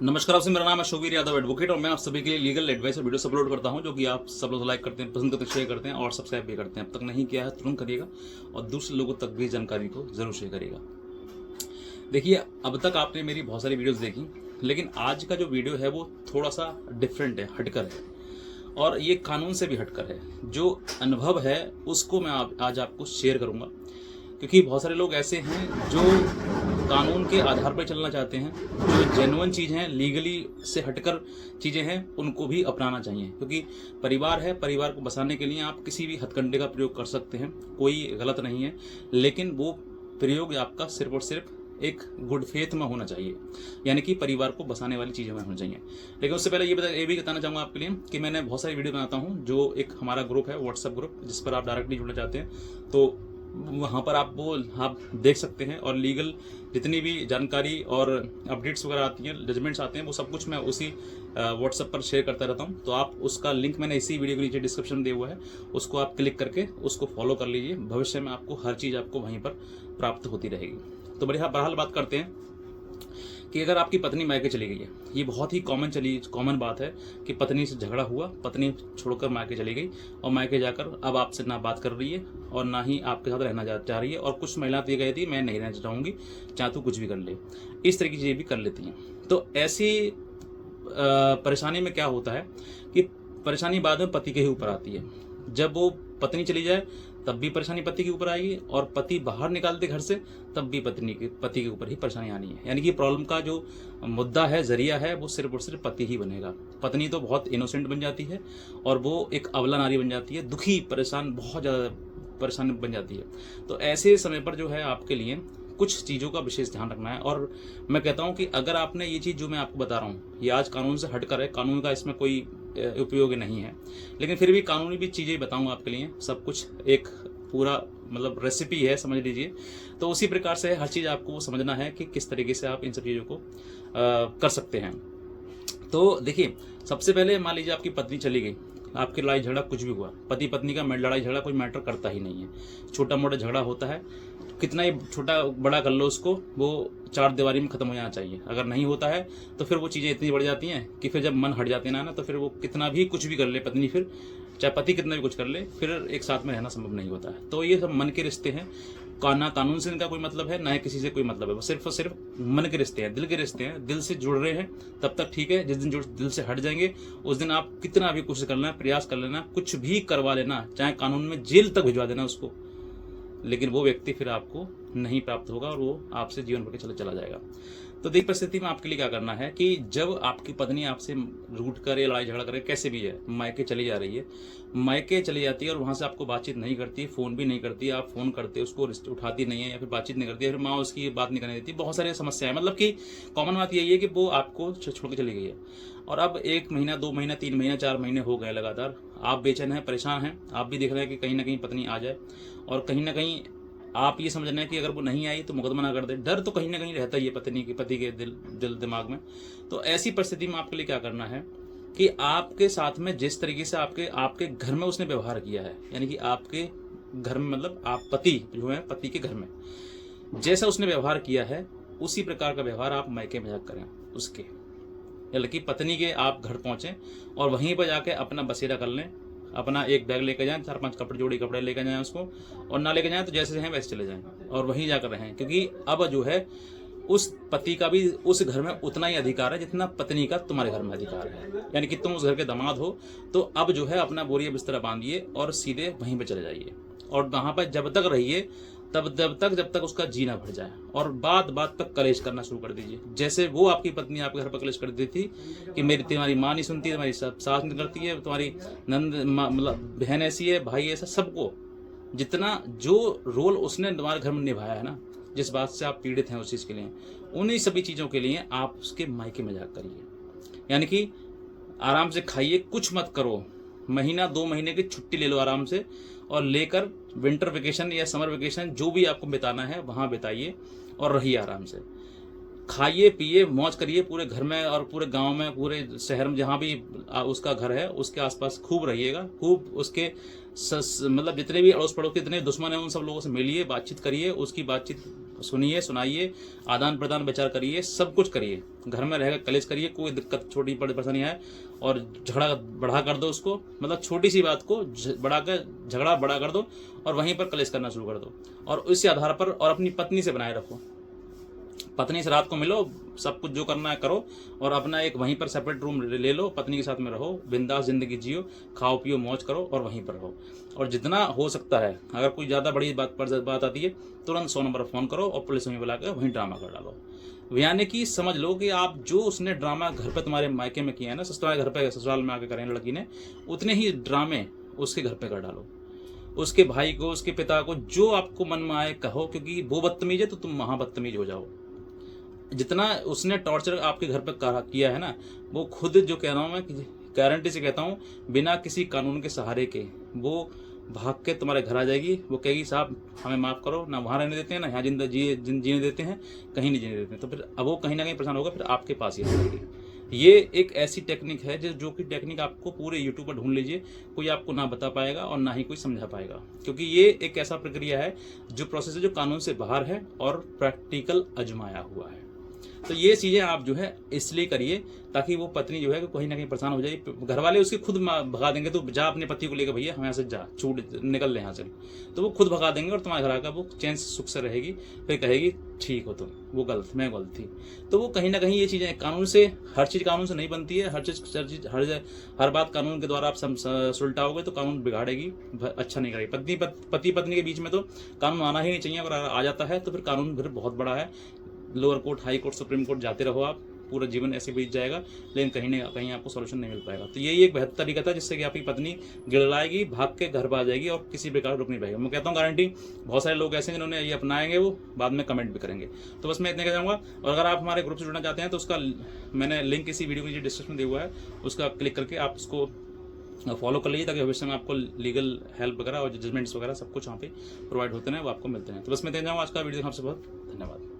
नमस्कार, आपसे मेरा नाम है शोवीर यादव एडवोकेट और मैं आप सभी के लिए लीगल एडवाइस और वीडियोस अपलोड करता हूं जो कि आप सब लोग लाइक करते हैं, पसंद करते हैं, शेयर करते हैं और सब्सक्राइब भी करते हैं। अब तक नहीं किया है तुरंत करिएगा और दूसरे लोगों तक भी जानकारी को जरूर शेयर करिएगा। देखिए, अब तक आपने मेरी बहुत सारी वीडियोस देखी, लेकिन आज का जो वीडियो है वो थोड़ा सा डिफरेंट है, हटकर है और ये कानून से भी हटकर है। जो अनुभव है उसको मैं आज आपको शेयर करूँगा, क्योंकि बहुत सारे लोग ऐसे हैं जो कानून के आधार पर चलना चाहते हैं, जो जेन्युइन चीज़ हैं, लीगली से हटकर चीज़ें हैं, उनको भी अपनाना चाहिए। क्योंकि परिवार है, परिवार को बसाने के लिए आप किसी भी हथकंडे का प्रयोग कर सकते हैं, कोई गलत नहीं है, लेकिन वो प्रयोग आपका सिर्फ और सिर्फ एक गुड फेथ में होना चाहिए, यानी कि परिवार को बसाने वाली चीज़ों में होना चाहिए। लेकिन उससे पहले ये भी बताना चाहूँगा आपके लिए कि मैंने बहुत सारी वीडियो बनाता हूँ, जो एक हमारा ग्रुप है, व्हाट्सएप ग्रुप, जिस पर आप डायरेक्टली जुड़ना चाहते हैं तो वहाँ पर आप देख सकते हैं। और लीगल जितनी भी जानकारी और अपडेट्स वगैरह आती हैं, जजमेंट्स आते हैं, वो सब कुछ मैं उसी व्हाट्सएप पर शेयर करता रहता हूँ। तो आप उसका लिंक मैंने इसी वीडियो के नीचे डिस्क्रिप्शन में दिया हुआ है, उसको आप क्लिक करके उसको फॉलो कर लीजिए। भविष्य में आपको हर चीज़ आपको वहीं पर प्राप्त होती रहेगी। तो बहरहाल बात करते हैं कि अगर आपकी पत्नी मायके चली गई है, ये बहुत ही कॉमन बात है कि पत्नी से झगड़ा हुआ, पत्नी छोड़कर मायके चली गई और मायके जाकर अब आपसे ना बात कर रही है और ना ही आपके साथ रहना चाह रही है। और कुछ महिला तो ये कहती है मैं नहीं रहना चाहूँगी, चाहे तू कुछ भी कर ले। इस तरह की चीज़ें भी कर लेती हैं। तो ऐसी परेशानी में क्या होता है कि परेशानी बाद में पति के ही ऊपर आती है। जब वो पत्नी चली जाए तब भी परेशानी पति के ऊपर आएगी, और पति बाहर निकाल दे घर से तब भी पति के ऊपर ही परेशानी आनी है। यानी कि प्रॉब्लम का जो मुद्दा है, जरिया है, वो सिर्फ और सिर्फ पति ही बनेगा। पत्नी तो बहुत इनोसेंट बन जाती है और वो एक अबला नारी बन जाती है, दुखी, परेशान, बहुत ज़्यादा परेशान बन जाती है। तो ऐसे समय पर जो है आपके लिए कुछ चीज़ों का विशेष ध्यान रखना है। और मैं कहता हूं कि अगर आपने ये चीज़ जो मैं आपको बता रहा हूं ये आज कानून से हटकर है, कानून का इसमें कोई उपयोग नहीं है, लेकिन फिर भी कानूनी भी चीज़ें बताऊंगा आपके लिए। सब कुछ एक पूरा मतलब रेसिपी है, समझ लीजिए। तो उसी प्रकार से हर चीज़ आपको समझना है कि किस तरीके से आप इन सब चीज़ों को कर सकते हैं। तो देखिए, सबसे पहले मान लीजिए आपकी पत्नी चली गई, आपकी लड़ाई झगड़ा कुछ भी हुआ, पति पत्नी का लड़ाई झगड़ा कोई मैटर करता ही नहीं है। छोटा मोटा झगड़ा होता है, कितना ही छोटा बड़ा कर लो उसको, वो चार दीवारी में ख़त्म हो जाना चाहिए। अगर नहीं होता है तो फिर वो चीज़ें इतनी बढ़ जाती हैं कि फिर जब मन हट जाते हैं ना, तो फिर वो कितना भी कुछ भी कर ले पत्नी, फिर चाहे पति कितना भी कुछ कर ले, फिर एक साथ में रहना संभव नहीं होता है। तो ये सब मन के रिश्ते हैं, ना कानून से इनका कोई मतलब है, ना किसी से कोई मतलब है। वो सिर्फ और सिर्फ मन के रिश्ते हैं, दिल के रिश्ते हैं। दिल से जुड़ रहे हैं तब तक ठीक है, जिस दिन दिल से हट जाएंगे उस दिन आप कितना भी कोशिश कर लेना, प्रयास कर लेना, कुछ भी करवा लेना, चाहे कानून में जेल तक भिजवा देना उसको, लेकिन वो व्यक्ति फिर आपको नहीं प्राप्त होगा और वो आपसे जीवन भर के चला जाएगा। तो देखिए, परिस्थिति में आपके लिए क्या करना है कि जब आपकी पत्नी आपसे रूठ कर या लड़ाई झगड़ा करे, कैसे भी है, मायके चली जा रही है, मायके चली जाती है और वहाँ से आपको बातचीत नहीं करती, फ़ोन भी नहीं करती, आप फ़ोन करते उसको उठाती नहीं है या फिर बातचीत नहीं करती है, फिर माँ उसकी बात नहीं करने देती, बहुत सारी समस्याएं। मतलब कि कॉमन बात यही है कि वो आपको छोड़ के चली गई है और अब 1 महीना, 2 महीना, 3 महीना, 4 महीने हो गए लगातार, आप बेचैन हैं, परेशान हैं। आप भी देख रहे हैं कि कहीं ना कहीं पत्नी आ जाए, और कहीं ना कहीं आप ये समझ रहे हैं कि अगर वो नहीं आई तो मुकदमा ना कर दे। डर तो कहीं ना कहीं रहता ही है पति के दिल दिमाग में। तो ऐसी परिस्थिति में आपके लिए क्या करना है कि आपके साथ में जिस तरीके से आपके घर में उसने व्यवहार किया है, यानी कि आपके घर में, मतलब आप पति जो है, पति के घर में जैसा उसने व्यवहार किया है उसी प्रकार का व्यवहार आप मायके में जाकर करें उसके, यानी कि पत्नी के आप घर पहुंचे और वहीं पर जाके अपना बसेरा कर लें, अपना एक बैग लेकर जाएं, 4-5 जोड़ी कपड़े लेकर जाएं उसको, और ना लेकर जाएं तो जैसे हैं वैसे चले जाएं और वहीं जाकर रहें। क्योंकि अब जो है उस पति का भी उस घर में उतना ही अधिकार है जितना पत्नी का तुम्हारे घर में अधिकार है। यानी कि तुम उस घर के दामाद हो, तो अब जो है अपना बोरिया बिस्तर बांधिए और सीधे वहीं पर चले जाइए और वहाँ पर जब तक रहिए, जब तक उसका जीना भर जाए, और बात पर कलेश करना शुरू कर दीजिए। जैसे वो आपकी पत्नी आपके घर पर कलेश कर दी थी कि तुम्हारी माँ नहीं सुनती है, तुम्हारी सास नहीं करती है, तुम्हारी मतलब बहन ऐसी है, भाई ऐसा, सबको जितना जो रोल उसने तुम्हारे घर में निभाया है ना, जिस बात से आप पीड़ित हैं उस चीज़ के लिए, उन्हीं सभी चीज़ों के लिए आप उसके मायके में जाकर करिए। यानी कि आराम से खाइए, कुछ मत करो, महीना 2 महीने की छुट्टी ले लो आराम से, और लेकर विंटर वेकेशन या समर वेकेशन जो भी आपको बिताना है वहाँ बिताइए और रहिए आराम से। खाइए पिए मौज करिए पूरे घर में और पूरे गांव में, पूरे शहर में, जहाँ भी उसका घर है उसके आसपास खूब रहिएगा, खूब उसके मतलब जितने भी अड़ोस पड़ोस के जितने दुश्मन हैं उन सब लोगों से मिलिए, बातचीत करिए, उसकी बातचीत सुनिए, सुनाइए, आदान प्रदान विचार करिए, सब कुछ करिए। घर में रहकर कलेश करिए, कोई दिक्कत छोटी बड़ी परेशानी है और झगड़ा बढ़ा कर दो उसको, मतलब छोटी सी बात को बढ़ा कर झगड़ा बड़ा कर दो और वहीं पर कलेश करना शुरू कर दो। और इसी आधार पर और अपनी पत्नी से बनाए रखो, पत्नी से रात को मिलो, सब कुछ जो करना है करो और अपना एक वहीं पर सेपरेट रूम ले लो, पत्नी के साथ में रहो, बिंदास जिंदगी जियो, खाओ पियो मौज करो और वहीं पर रहो। और जितना हो सकता है, अगर कोई ज़्यादा बड़ी बात आती है, तुरंत 100 नंबर फ़ोन करो और पुलिस में बुला कर वहीं ड्रामा कर डालो। यानी कि समझ लो कि आप जो उसने ड्रामा घर पे तुम्हारे मायके में किया है ना, तुम्हारे घर पे ससुराल में आके करें लड़की ने, उतने ही ड्रामे उसके घर पे कर डालो। उसके भाई को, उसके पिता को, जो आपको मन में आए कहो, क्योंकि वो बदतमीज है तो तुम महाबदतमीज हो जाओ। जितना उसने टॉर्चर आपके घर पर किया है ना, वो खुद जो कह रहा हूँ मैं, गारंटी से कहता हूँ, बिना किसी कानून के सहारे के वो भाग के तुम्हारे घर आ जाएगी। वो कहेगी साहब हमें माफ़ करो, ना वहाँ रहने देते हैं, ना यहाँ जीने देते हैं, कहीं नहीं जीने देते हैं। तो फिर अब वो कहीं ना कहीं परेशान होगा, फिर आपके पास ही आ जाएगी। ये एक ऐसी टेक्निक है जो कि टेक्निक आपको पूरे यूट्यूब पर ढूंढ लीजिए, कोई आपको ना बता पाएगा और ना ही कोई समझा पाएगा, क्योंकि ये एक ऐसा प्रक्रिया है, जो प्रोसेस है, जो कानून से बाहर है और प्रैक्टिकल आजमाया हुआ है। तो ये चीज़ें आप जो है इसलिए करिए ताकि वो पत्नी जो है कहीं ना कहीं परेशान हो जाए। घर वाले उसके खुद भगा देंगे, तो जा अपने पति को लेकर भैया हम यहाँ से जा, छूट निकल ले यहाँ से, तो वो खुद भगा देंगे और तुम्हारे घर आकर वो चैन से सुख से रहेगी, फिर कहेगी ठीक हो तुम, वो गलत, मैं गलत थी। तो वो कहीं ना कहीं ये चीज़ें कानून से, हर चीज़ कानून से नहीं बनती है, हर बात कानून के द्वारा आप सुलटाओगे तो कानून बिगाड़ेगी, अच्छा नहीं करेगी। पति पत्नी के बीच में तो कानून आना ही नहीं चाहिए, अगर आ जाता है तो फिर कानून फिर बहुत बड़ा है। Lower court, high court, supreme court जाते रहो आप, पूरा जीवन ऐसे बीत जाएगा, लेकिन कहीं ना कहीं आपको सॉल्यूशन नहीं मिल पाएगा। तो यही एक बेहतर तरीका था जिससे कि आपकी पत्नी गिड़लाएगी, भाग के घर पर आ जाएगी और किसी प्रकार रुक नहीं पाएगी। मैं कहता हूँ गारंटी, बहुत सारे लोग ऐसे हैं जिन्होंने ये अपनाएंगे, वो बाद में कमेंट भी करेंगे। तो बस मैं इतने कह जाऊँगा। और अगर आप हमारे ग्रुप से जुड़ना चाहते हैं तो उसका मैंने लिंक इसी वीडियो में डिस्क्रिप्शन दिया हुआ है, उसका क्लिक करके आप उसको फॉलो कर लीजिए, ताकि भविष्य में आपको लीगल हेल्प वगैरह और जजमेंट्स वगैरह सब कुछ वहाँ पे प्रोवाइड होते हैं, वो आपको मिलते हैं। तो बस मैं दे जाऊँगा। आज का वीडियो देखने आपसे बहुत धन्यवाद।